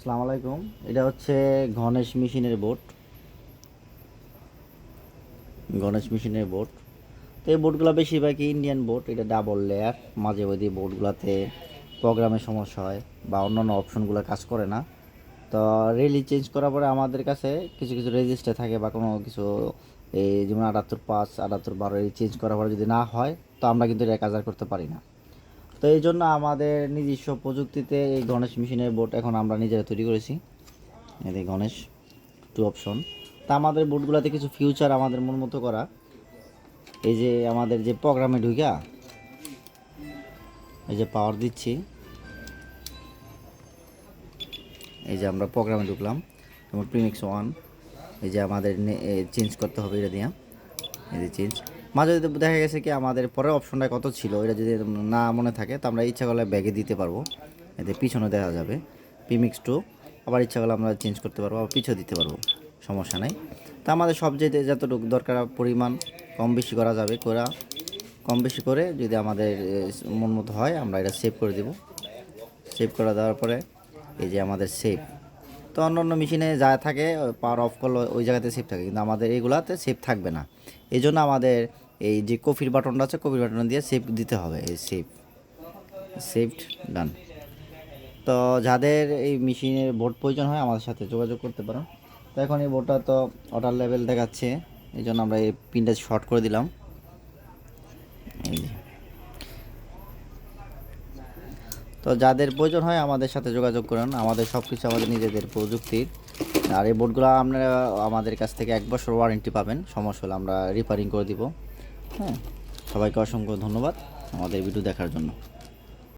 আসসালামু আলাইকুম। এটা হচ্ছে গণেশ মেশিনের বোর্ড। তো এই বোর্ডগুলো বেশিরভাগই ইন্ডিয়ান বোর্ড। এটা ডাবল লেয়ার। মাঝে মধ্যে বোর্ডগুলোতে প্রোগ্রামের সমস্যা হয় বা অন্যান্য অপশনগুলো কাজ করে না। তো রেলি চেঞ্জ করার পরে আমাদের কাছে কিছু কিছু রেজিস্টার থাকে বা কোনো কিছু এই যেমন 78.5 78.12 এই চেঞ্জ করার পরে যদি না হয় তো আমরা কিন্তু এটা কাজ আর করতে পারি না। তো এই জন্য আমাদের নিজস্ব প্রযুক্তিতে এই গণেশ মেশিনের বোর্ড এখন আমরা নিজেরা তৈরি করেছি। এই গণেশ 2 অপশন। তা আমাদের বোর্ডগুলোতে কিছু ফিউচার আমাদের মন মতো করা। এই যে আমাদের যে প্রোগ্রামে ঢুকা এই যে পাওয়ার দিচ্ছি, এই যে আমরা প্রোগ্রামে ঢুকলাম যেমন প্রিমিক্স 1, এই যে আমাদের চেঞ্জ করতে হবে এটা দিয়ে, এই যে চেঞ্জ। মাঝে যদি দেখা গেছে কি আমাদের পরের অপশনটা কত ছিল এটা যদি না মনে থাকে তো আমরা ইচ্ছা করলে ব্যাগে দিতে পারবো, এতে পিছনে দেখা যাবে প্রিমিক্স 2। আবার ইচ্ছা করলে আমরা চেঞ্জ করতে পারবো, আবার পিছনে দিতে পারবো, সমস্যা নাই। তা আমাদের সবচেয়ে যতটুকু দরকার পরিমাণ কম বেশি করা যাবে, কম বেশি করে যদি আমাদের মন মতো হয় আমরা এটা সেভ করে দেব। সেভ করে দেওয়ার পরে এই যে আমাদের সেভ। তো অন্য অন্য মেশিনে যা থাকে পাওয়ার অফ করলে ওই জায়গাতে সেভ থাকে, কিন্তু আমাদের এইগুলাতে সেভ থাকবে না। এই জন্য আমাদের এই যে কপির বাটনটা আছে, কপির বাটন দিয়ে সেভ দিতে হবে। এই সেভড ডান। তো যাদের এই মেশিনের বোর্ড প্রয়োজন হয় আমাদের সাথে যোগাযোগ করতে পারো। তো এখন এই বোর্ডটা তো অর্ডার লেভেল দেখাচ্ছে, এই জন্য আমরা এই পিনটা শর্ট করে দিলাম। এই যে, তো যাদের প্রয়োজন হয় আমাদের সাথে যোগাযোগ করুন। আমাদের সব কিছু আমাদের নিজেদের প্রযুক্তির। আর এই বোর্ডগুলো আপনারা আমাদের কাছ থেকে 1 বছর ওয়ারেন্টি পাবেন, সমস্যা হলে আমরা রিপেয়ারিং করে দিব। হ্যাঁ, সবাইকে অসংখ্য ধন্যবাদ আমাদের ভিডিও দেখার জন্য।